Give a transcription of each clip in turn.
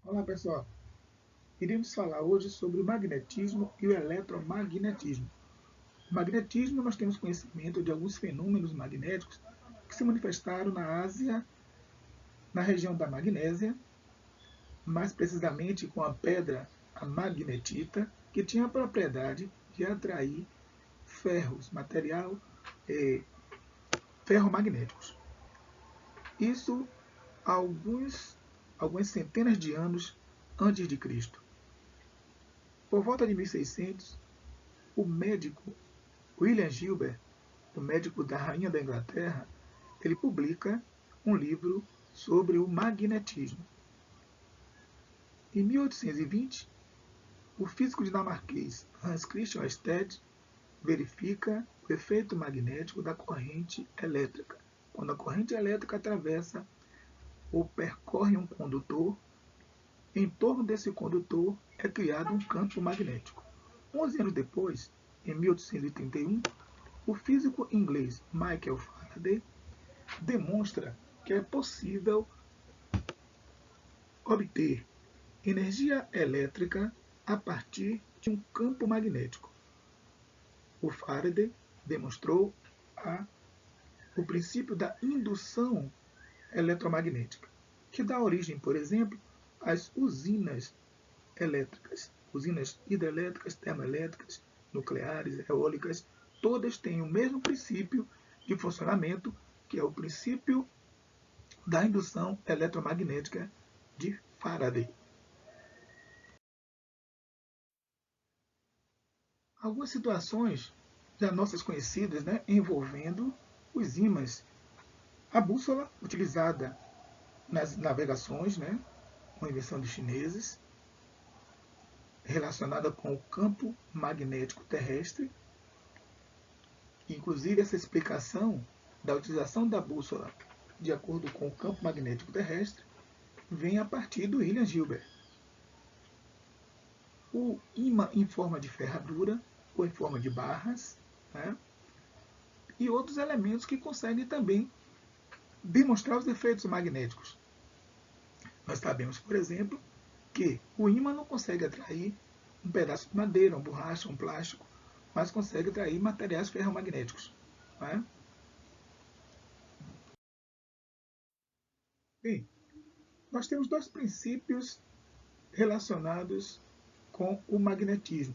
Olá pessoal, iremos falar hoje sobre o magnetismo e o eletromagnetismo. O magnetismo, nós temos conhecimento de alguns fenômenos magnéticos que se manifestaram na Ásia, na região da Magnésia, mais precisamente com a pedra, a magnetita, que tinha a propriedade de atrair ferros, ferromagnéticos. Isso há algumas centenas de anos antes de Cristo. Por volta de 1600, o médico William Gilbert, o médico da Rainha da Inglaterra, ele publica um livro sobre o magnetismo. Em 1820, o físico dinamarquês Hans Christian Ørsted verifica o efeito magnético da corrente elétrica. Quando a corrente elétrica atravessa ou percorre um condutor, em torno desse condutor é criado um campo magnético. 11 anos depois, em 1831, o físico inglês Michael Faraday demonstra que é possível obter energia elétrica a partir de um campo magnético. O Faraday demonstrou o princípio da indução eletromagnética, que dá origem, por exemplo, às usinas elétricas, usinas hidrelétricas, termoelétricas, nucleares, eólicas, todas têm o mesmo princípio de funcionamento, que é o princípio da indução eletromagnética de Faraday. Algumas situações já nossas conhecidas, envolvendo os ímãs. A bússola, utilizada nas navegações, uma invenção dos chineses, relacionada com o campo magnético terrestre. Inclusive, essa explicação da utilização da bússola de acordo com o campo magnético terrestre vem a partir do William Gilbert. O ímã em forma de ferradura ou em forma de barras, e outros elementos que conseguem também demonstrar os efeitos magnéticos. Nós sabemos, por exemplo, que o ímã não consegue atrair um pedaço de madeira, uma borracha, um plástico, mas consegue atrair materiais ferromagnéticos. Bem, nós temos dois princípios relacionados com o magnetismo.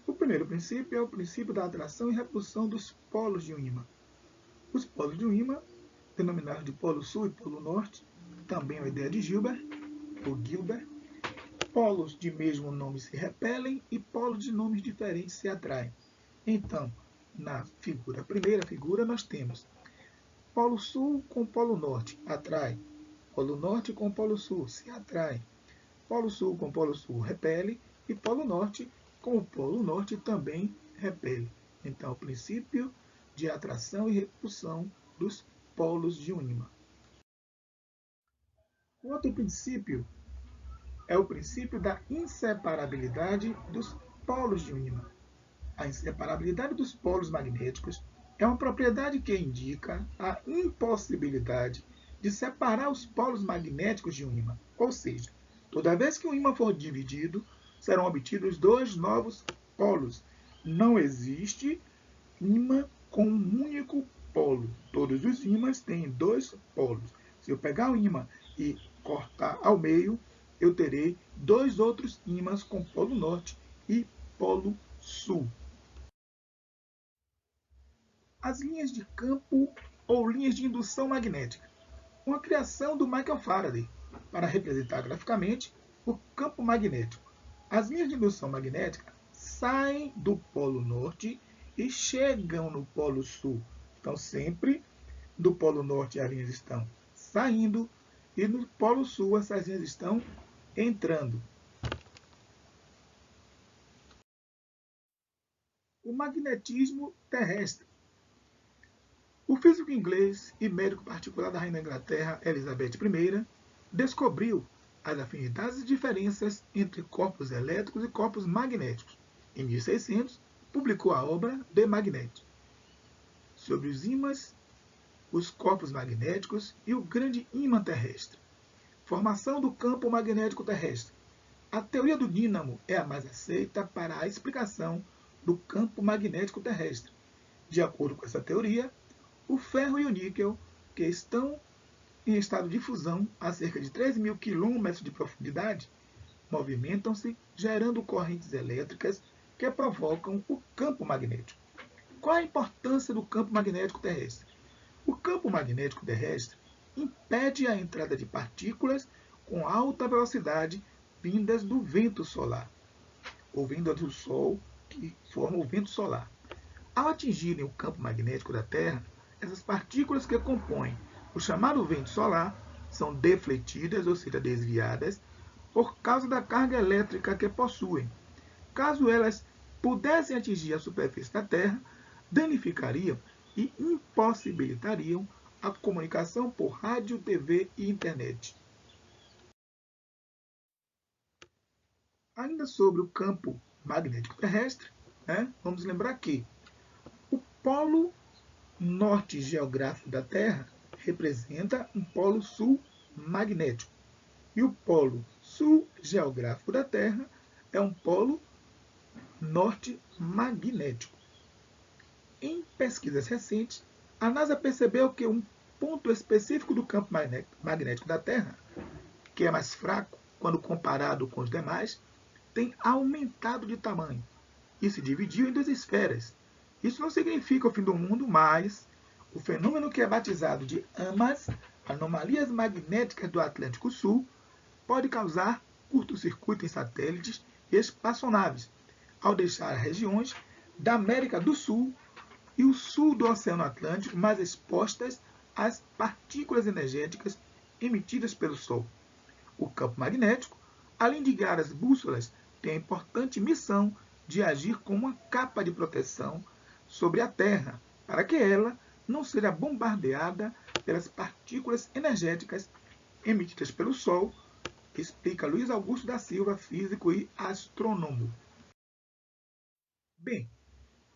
O primeiro princípio é o princípio da atração e repulsão dos polos de um ímã. Os polos de um ímã, denominados de polo sul e polo norte, também é uma ideia de Gilbert, ou Gilbert. Polos de mesmo nome se repelem e polos de nomes diferentes se atraem. Então, na primeira figura, nós temos polo sul com polo norte, atrai. Polo norte com polo sul, se atrai. Polo sul com polo sul, repele. E polo norte com o polo norte também repele. Então, o princípio de atração e repulsão dos polos de um ímã. O outro princípio é o princípio da inseparabilidade dos polos de um ímã. A inseparabilidade dos polos magnéticos é uma propriedade que indica a impossibilidade de separar os polos magnéticos de um ímã. Ou seja, toda vez que um ímã for dividido, serão obtidos dois novos polos. Não existe ímã com um único polo. Todos os ímãs têm dois polos. Se eu pegar o ímã e cortar ao meio, eu terei dois outros ímãs com polo norte e polo sul. As linhas de campo ou linhas de indução magnética. Uma criação do Michael Faraday para representar graficamente o campo magnético. As linhas de indução magnética saem do polo norte e chegam no polo sul. Então, sempre do polo norte as linhas estão saindo e no polo sul essas linhas estão entrando. O magnetismo terrestre. O físico inglês e médico particular da Rainha da Inglaterra, Elizabeth I, descobriu as afinidades e diferenças entre corpos elétricos e corpos magnéticos. Em 1600, publicou a obra De Magnete, sobre os ímãs, os corpos magnéticos e o grande ímã terrestre. Formação do campo magnético terrestre. A teoria do dínamo é a mais aceita para a explicação do campo magnético terrestre. De acordo com essa teoria, o ferro e o níquel, que estão em estado de fusão a cerca de 3.000 km de profundidade, movimentam-se, gerando correntes elétricas que provocam o campo magnético. Qual a importância do campo magnético terrestre? O campo magnético terrestre impede a entrada de partículas com alta velocidade vindas do vento solar, ou vindas do Sol, que formam o vento solar. Ao atingirem o campo magnético da Terra, essas partículas que compõem o chamado vento solar são defletidas, ou seja, desviadas, por causa da carga elétrica que possuem. Caso elas pudessem atingir a superfície da Terra, danificariam e impossibilitariam a comunicação por rádio, TV e internet. Ainda sobre o campo magnético terrestre, vamos lembrar que o polo norte geográfico da Terra representa um polo sul magnético. E o polo sul geográfico da Terra é um polo norte magnético. Em pesquisas recentes, a NASA percebeu que um ponto específico do campo magnético da Terra, que é mais fraco quando comparado com os demais, tem aumentado de tamanho e se dividiu em duas esferas. Isso não significa o fim do mundo, mas o fenômeno que é batizado de AMAS, anomalias magnéticas do Atlântico Sul, pode causar curto-circuito em satélites e espaçonaves, ao deixar regiões da América do Sul e o sul do Oceano Atlântico mais expostas às partículas energéticas emitidas pelo Sol. O campo magnético, além de guiar as bússolas, tem a importante missão de agir como uma capa de proteção sobre a Terra, para que ela não seja bombardeada pelas partículas energéticas emitidas pelo Sol, explica Luiz Augusto da Silva, físico e astrônomo. Bem,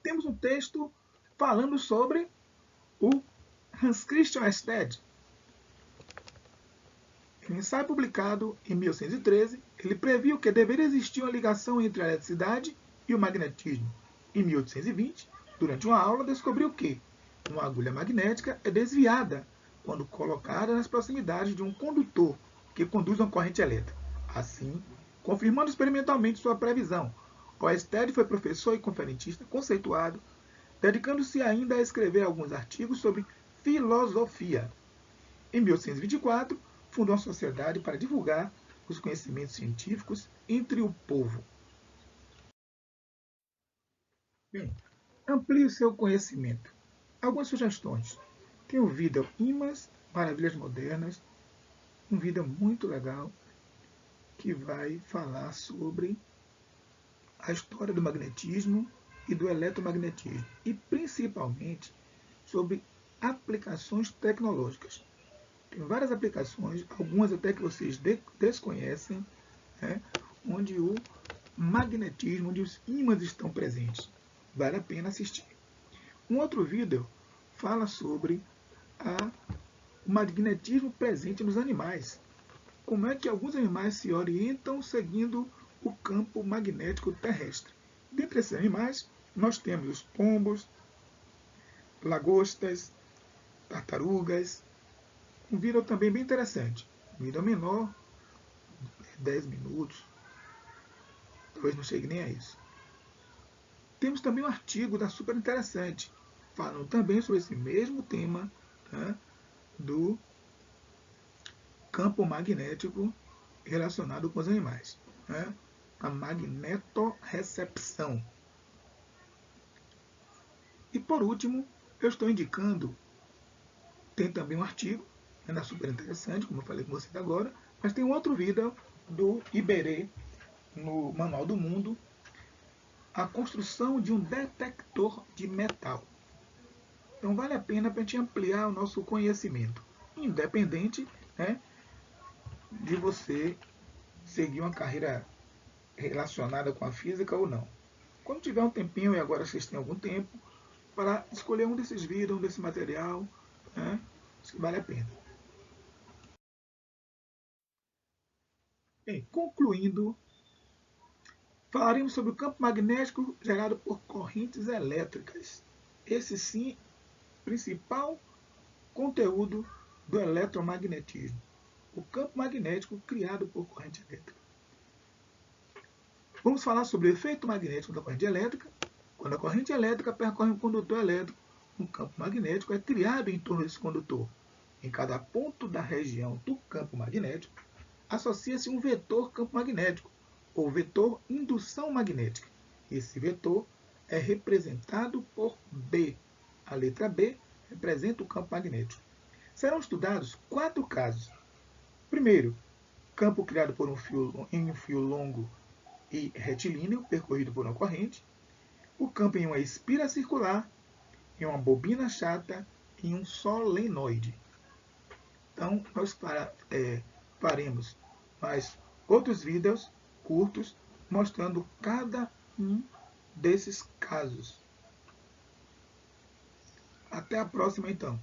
temos um texto falando sobre o Hans Christian Ørsted. Em um ensaio publicado em 1813, ele previu que deveria existir uma ligação entre a eletricidade e o magnetismo. Em 1820, durante uma aula, descobriu que uma agulha magnética é desviada quando colocada nas proximidades de um condutor que conduz uma corrente elétrica. Assim, confirmando experimentalmente sua previsão, Ørsted foi professor e conferencista conceituado, dedicando-se ainda a escrever alguns artigos sobre filosofia. Em 1824, fundou uma sociedade para divulgar os conhecimentos científicos entre o povo. Bem, amplie o seu conhecimento. Algumas sugestões. Tem o vídeo Imãs, Maravilhas Modernas, um vídeo muito legal que vai falar sobre a história do magnetismo e do eletromagnetismo, e principalmente sobre aplicações tecnológicas. Tem várias aplicações, algumas até que vocês desconhecem, onde o magnetismo, onde os ímãs estão presentes. Vale a pena assistir. Um outro vídeo fala sobre o magnetismo presente nos animais. Como é que alguns animais se orientam seguindo o campo magnético terrestre. Dentre esses animais, nós temos os pombos, lagostas, tartarugas. Um vídeo também bem interessante. Um vídeo menor, 10 minutos. Talvez não chegue nem a isso. Temos também um artigo da Super Interessante, falando também sobre esse mesmo tema, do campo magnético relacionado com os animais. A magnetorrecepção. E por último, eu estou indicando, tem também um artigo, da Super Interessante, como eu falei com vocês agora, mas tem um outro vídeo do Iberê, no Manual do Mundo, a construção de um detector de metal. Então vale a pena para a gente ampliar o nosso conhecimento, independente de você seguir uma carreira relacionada com a física ou não. Quando tiver um tempinho, e agora vocês têm algum tempo, para escolher um desses vídeos, um desse material, acho que vale a pena. Bem, concluindo, falaremos sobre o campo magnético gerado por correntes elétricas. Esse sim, principal conteúdo do eletromagnetismo. O campo magnético criado por corrente elétrica. Vamos falar sobre o efeito magnético da corrente elétrica. Quando a corrente elétrica percorre um condutor elétrico, um campo magnético é criado em torno desse condutor. Em cada ponto da região do campo magnético, associa-se um vetor campo magnético, ou vetor indução magnética. Esse vetor é representado por B. A letra B representa o campo magnético. Serão estudados 4 casos. Primeiro, campo criado por em um fio longo e retilíneo percorrido por uma corrente. O campo em uma espira circular, em uma bobina chata e em um solenoide. Então, nós faremos mais outros vídeos curtos mostrando cada um desses casos. Até a próxima, então.